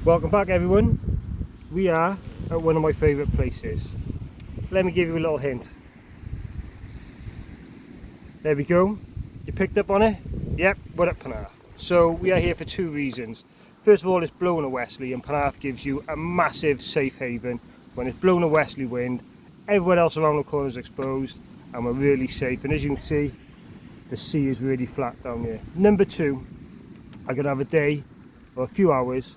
Welcome back everyone. We are at one of my favourite places. Let me give you a little hint. There we go. You picked up on it? Yep, we're at Penarth. So we are here for two reasons. First of all, it's blowing a westerly and Penarth gives you a massive safe haven. When it's blowing a westerly wind, everyone else around the corner is exposed and we're really safe. And as you can see, the sea is really flat down here. Number two, I'm going to have a day or a few hours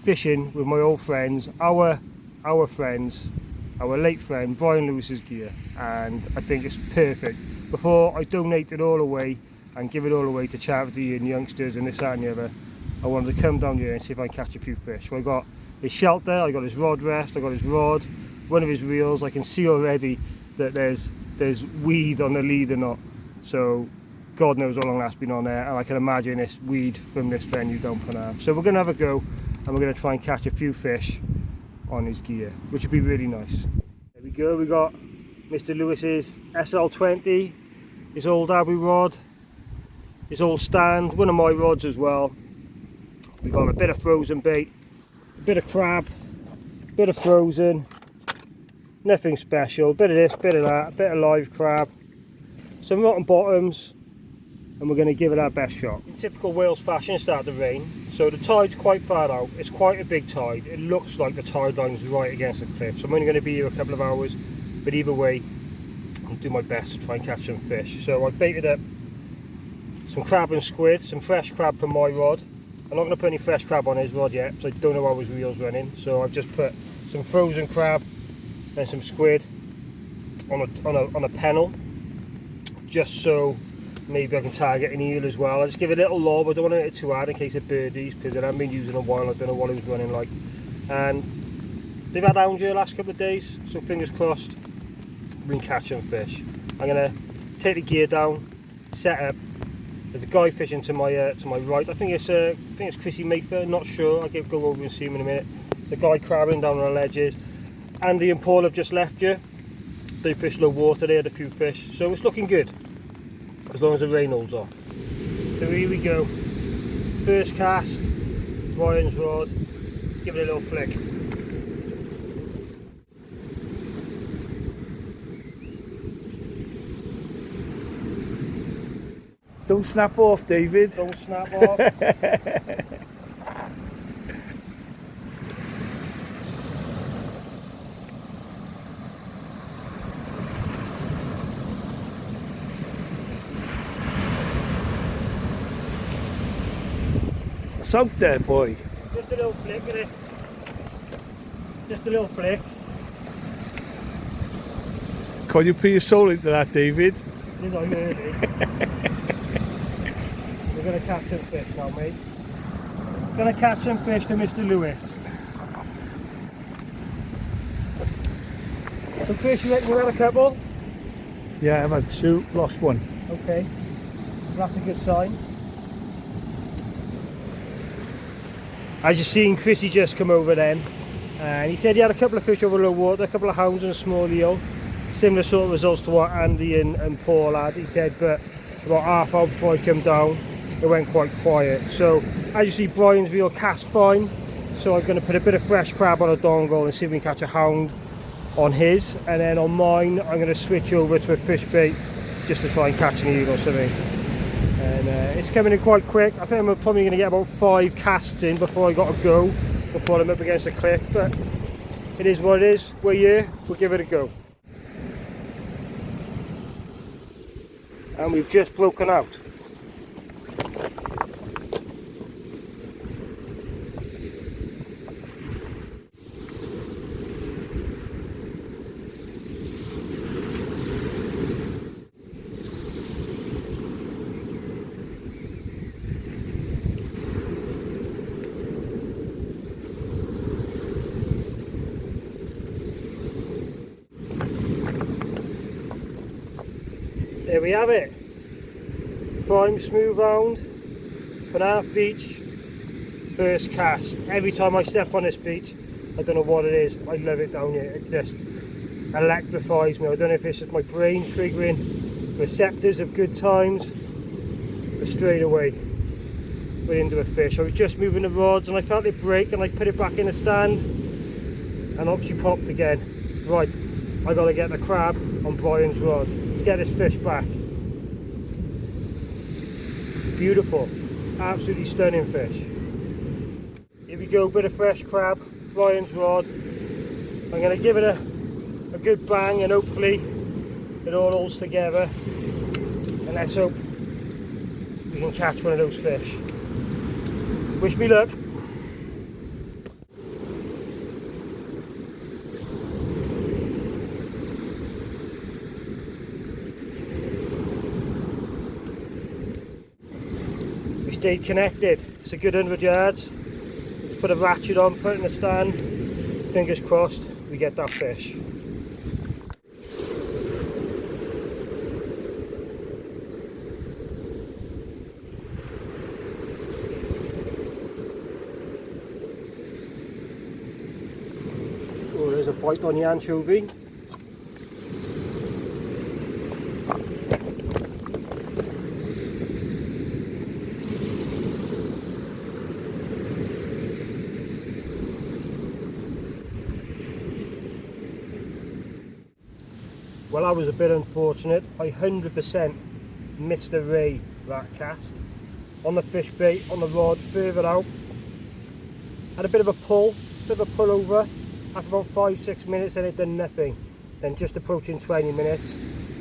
fishing with my old friends, our friends, our late friend Brian Lewis's gear, and I think it's perfect. Before I donate it all away and give it all away to charity and youngsters and this, that and the other, I wanted to come down here and see if I can catch a few fish. So I got his shelter, I got his rod rest, I got his rod, one of his reels. I can see already that there's weed on the lead or not, so God knows how long that's been on there, and I can imagine it's weed from this venue down Penarth. So we're going to have a go and we're going to try and catch a few fish on his gear, which would be really nice. There we go, we got Mr. Lewis's SL20, his old Abbey rod, his old stand, one of my rods as well. We got a bit of frozen bait, a bit of crab, a bit of frozen, nothing special, a bit of this, a bit of that, a bit of live crab, some rotten bottoms, and we're going to give it our best shot. In typical Wales fashion, it started to rain, so the tide's quite far out. It's quite a big tide. It looks like the tide line's right against the cliff, so I'm only going to be here a couple of hours, but either way I'll do my best to try and catch some fish. So I've baited up some crab and squid, some fresh crab from my rod. I'm not going to put any fresh crab on his rod yet because I don't know how his reel's running, so I've just put some frozen crab and some squid on a pennel, just so maybe I can target an eel as well. I just give it a little lob. I don't want to hit it too hard in case of birdies, because I haven't been using a while. I don't know what it was running like. And they've had hounds here the last couple of days, so fingers crossed we can catch some fish. I'm gonna take the gear down, set up. There's a guy fishing to my right. I think it's Chrissy Mayfair. Not sure. I'll go over and see him in a minute. The guy crabbing down on the ledges. Andy and Paul have just left here. They fished low water. They had a few fish, so it's looking good, as long as the rain holds off. So here we go. First cast, Brian's rod. Give it a little flick. Don't snap off, David. Don't snap off. It's out there, boy. Just a little flick at it. Just a little flick. Can you put your soul into that, David? Did I really? We're going to catch some fish now, mate. Going to catch some fish to Mr. Lewis. Some fish, you reckon you had a couple? Yeah, I've had two, lost one. Okay, that's a good sign. As you've seen, Chrissy just come over then, and he said he had a couple of fish over low water, a couple of hounds and a small eel. Similar sort of results to what Andy and Paul had, he said, but about half hour before I come down, it went quite quiet. So, as you see, Brian's reel cast fine, so I'm going to put a bit of fresh crab on a dongle and see if we can catch a hound on his, and then on mine, I'm going to switch over to a fish bait just to try and catch an eel or something. And it's coming in quite quick. I think I'm probably going to get about 5 casts in before I got to go, before I'm up against the cliff, but it is what it is. We're here, we'll give it a go. And we've just broken out. There we have it. Prime smooth round, Penarth Beach, first cast. Every time I step on this beach, I don't know what it is, I love it down here. It just electrifies me. I don't know if it's just my brain triggering receptors of good times, but straight away, we're into a fish. I was just moving the rods and I felt it break and I put it back in the stand and up she popped again. Right, I gotta get the crab on Brian's rod to get this fish back. Beautiful, absolutely stunning fish. Here we go, bit of fresh crab, Brian's rod. I'm gonna give it a good bang and hopefully it all holds together. And let's hope we can catch one of those fish. Wish me luck. We stayed connected. It's a good 100 yards. Let's put a ratchet on, put it in the stand. Fingers crossed we get that fish. Oh, there's a bite on the anchovy. Well, I was a bit unfortunate. I 100% missed a ray that cast. On the fish bait, on the rod, further out. Had a bit of a pull over. After about 5-6 minutes and it done nothing. Then just approaching 20 minutes,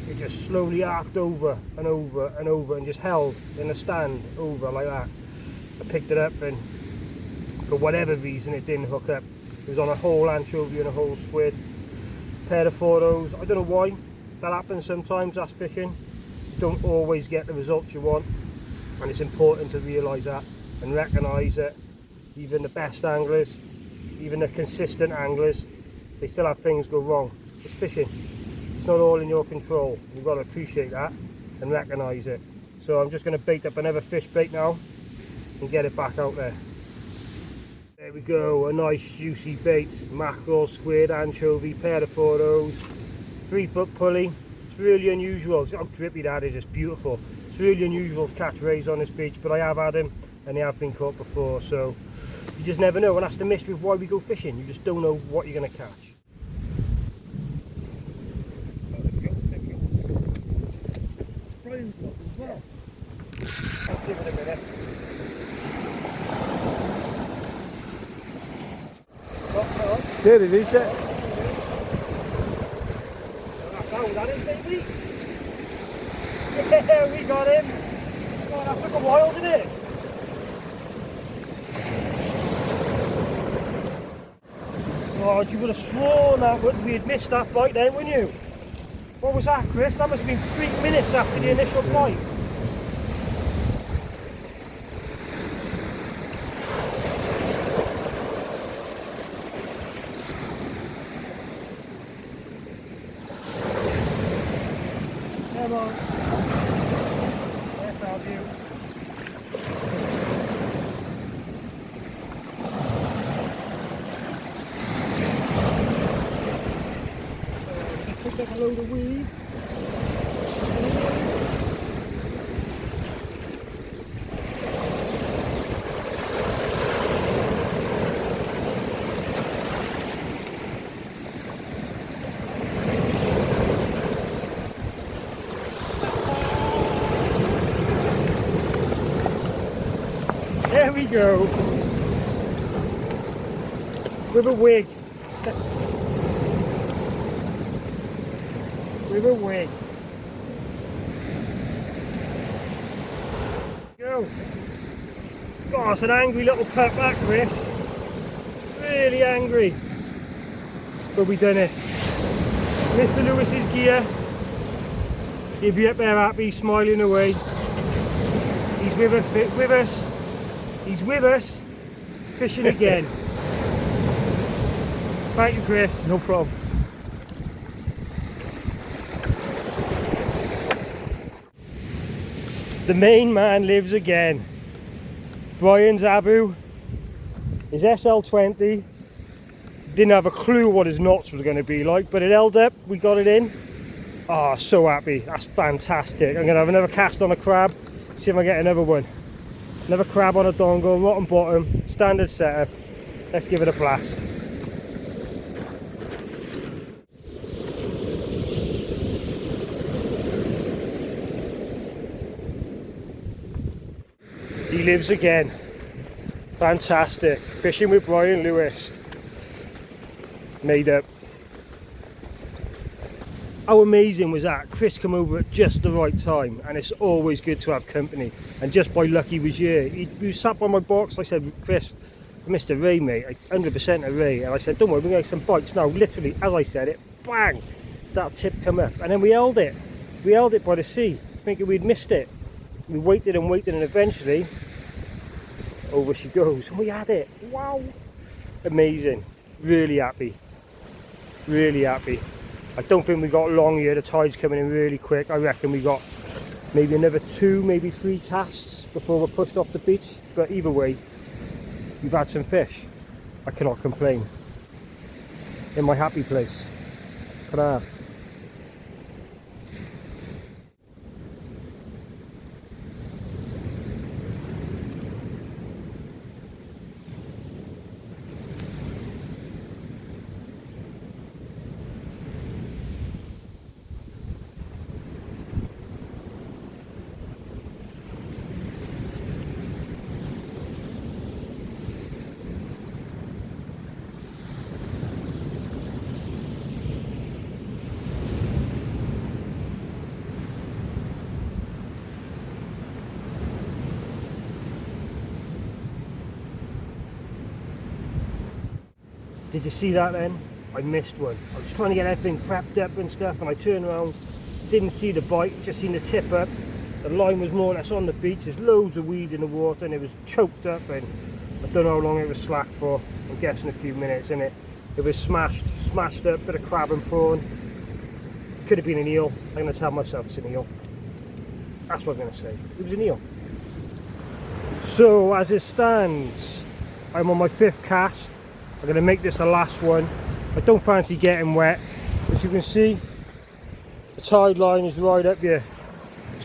it just slowly arced over and over and over and just held in the stand over like that. I picked it up and for whatever reason it didn't hook up. It was on a whole anchovy and a whole squid. Pair of photos. I don't know why that happens sometimes. That's fishing. You don't always get the results you want, and it's important to realise that and recognise that even the best anglers, even the consistent anglers, they still have things go wrong. It's fishing. It's not all in your control. You've got to appreciate that and recognise it. So I'm just going to bait up another fish bait now and get it back out there. There we go, a nice juicy bait, mackerel, squid, anchovy, pair of photos, 3-foot pulley. It's really unusual. How drippy that is, it's beautiful. It's really unusual to catch rays on this beach, but I have had them and they have been caught before, so you just never know, and that's the mystery of why we go fishing. You just don't know what you're going to catch. Brian's rod as well. Let's give it a minute. There it is. That is, baby. Yeah, we got him. Oh, that took a while, didn't it? God, you would have sworn that we had missed that bite then, wouldn't you? What was that, Chris? That must have been 3 minutes after the initial bite. Come on. Yes, I'll do. Pick up a load of weed. There we go. With a wig. With a wig. Go. God, it's an angry little pup that, Chris. Really angry. But we done it. Mr. Lewis's gear. He'll be up there happy, smiling away. He's with us. He's with us, fishing again. Thank you, Chris. No problem. The main man lives again. Brian's Abu, his SL20. Didn't have a clue what his knots was going to be like, but it held up. We got it in. Oh, so happy. That's fantastic. I'm going to have another cast on a crab. See if I get another one. Another crab on a dongle, rotten bottom, standard setup. Let's give it a blast. He lives again. Fantastic. Fishing with Brian Lewis. Made up. How amazing was that? Chris came over at just the right time, and it's always good to have company. And just by luck he was here. He sat by my box. I said, Chris, I missed a ray, mate. 100% a ray. And I said, don't worry, we're going to get some bites. Now, literally, as I said it, bang, that tip come up. And then we held it. We held it by the sea, thinking we'd missed it. We waited and waited, and eventually, over she goes. And we had it. Wow. Amazing. Really happy. Really happy. I don't think we got long here. The tide's coming in really quick. I reckon we got maybe another 2, maybe 3 casts before we're pushed off the beach. But either way, we've had some fish. I cannot complain. In my happy place. Penarth. Did you see that then? I missed one. I was trying to get everything prepped up and stuff, and I turned around, didn't see the bite, just seen the tip up. The line was more or less on the beach. There's loads of weed in the water, and it was choked up, and I don't know how long it was slack for. I'm guessing a few minutes, and it was smashed up, bit of crab and prawn. Could have been an eel. I'm going to tell myself it's an eel. That's what I'm going to say. It was an eel. So as it stands, I'm on my 5th cast. I'm going to make this the last one. I don't fancy getting wet. As you can see, the tide line is right up here.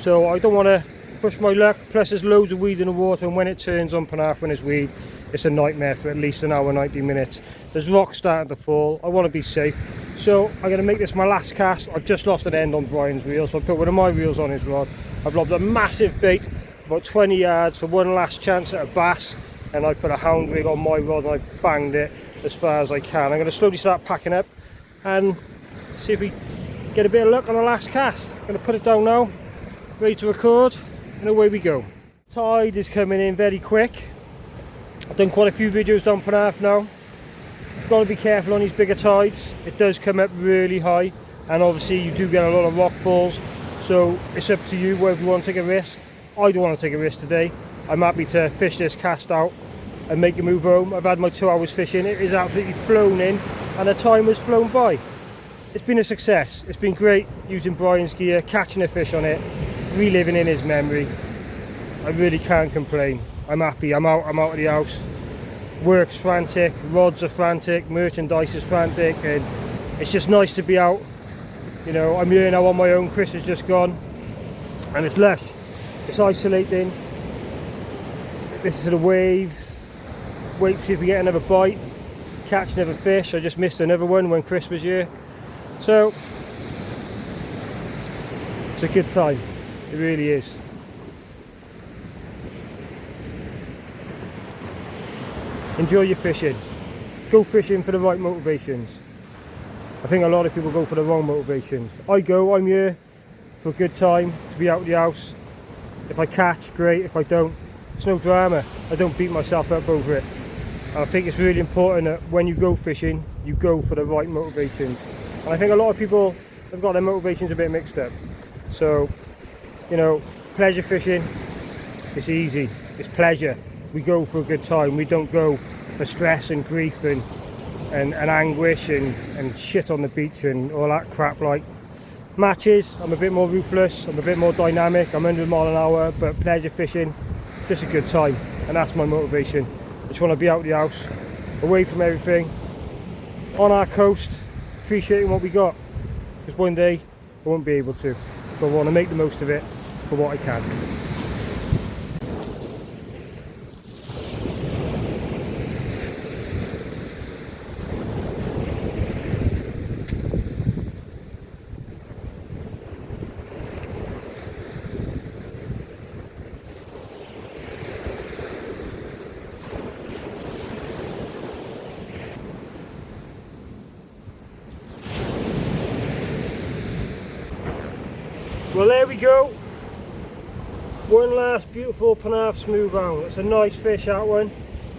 So I don't want to push my luck. Plus there's loads of weed in the water, and when it turns on Penarth when there's weed, it's a nightmare for at least an hour, 90 minutes. There's rocks starting to fall. I want to be safe. So I'm going to make this my last cast. I've just lost an end on Brian's reel, so I put one of my reels on his rod. I've lobbed a massive bait, about 20 yards for one last chance at a bass. And I put a hound rig on my rod and I banged it as far as I can. I'm going to slowly start packing up and see if we get a bit of luck on the last cast. I'm going to put it down now, ready to record, and away we go. Tide is coming in very quick. I've done quite a few videos down Penarth now. You've got to be careful on these bigger tides. It does come up really high, and obviously you do get a lot of rock falls. So it's up to you whether you want to take a risk. I don't want to take a risk today. I'm happy to fish this cast out and make a move home. I've had my 2 hours fishing. It is absolutely flown in, and the time has flown by. It's been a success. It's been great using Brian's gear, catching a fish on it, reliving in his memory. I really can't complain. I'm happy. I'm out of the house. Work's frantic, rods are frantic, merchandise is frantic, and it's just nice to be out. You know, I'm here now on my own. Chris has just gone, and it's lush. It's isolating. Listen to the waves, wait to see if we get another bite, catch another fish. I just missed another one when Chris was here. So, it's a good time, it really is. Enjoy your fishing. Go fishing for the right motivations. I think a lot of people go for the wrong motivations. I'm here for a good time, to be out of the house. If I catch, great. If I don't, it's no drama. I don't beat myself up over it. And I think it's really important that when you go fishing, you go for the right motivations. And I think a lot of people have got their motivations a bit mixed up. So, you know, pleasure fishing, it's easy. It's pleasure. We go for a good time. We don't go for stress and grief and anguish and shit on the beach and all that crap. Like matches, I'm a bit more ruthless. I'm a bit more dynamic. I'm 100 mile an hour, but pleasure fishing, just a good time, and that's my motivation. I just want to be out of the house, away from everything, on our coast, appreciating what we got, because one day I won't be able to, but I want to make the most of it for what I can. Well, there we go. One last beautiful Penarth smooth hound. It's a nice fish, that one.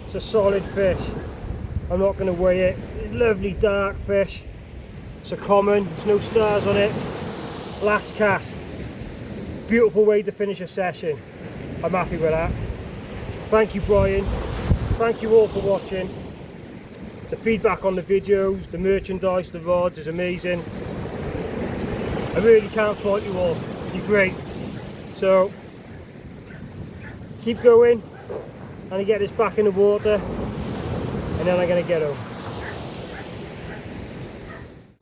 It's a solid fish. I'm not going to weigh it. It's a lovely dark fish. It's a common. There's no stars on it. Last cast. Beautiful way to finish a session. I'm happy with that. Thank you, Brian. Thank you all for watching. The feedback on the videos, the merchandise, the rods is amazing. I really can't fault you all. You're great. So keep going. I'm going to get this back in the water and then I'm going to get home.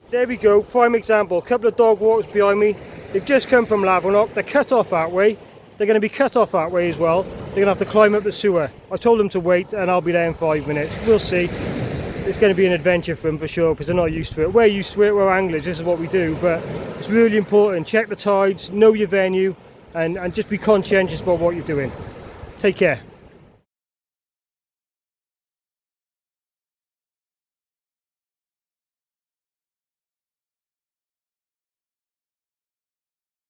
There we go, prime example. A couple of dog walkers behind me. They've just come from Lavernock. They're cut off that way. They're going to be cut off that way as well. They're going to have to climb up the sewer. I told them to wait and I'll be there in 5 minutes. We'll see. It's going to be an adventure for them for sure because they're not used to it. We're used to it, we're anglers, this is what we do. But it's really important. Check the tides, know your venue and just be conscientious about what you're doing. Take care.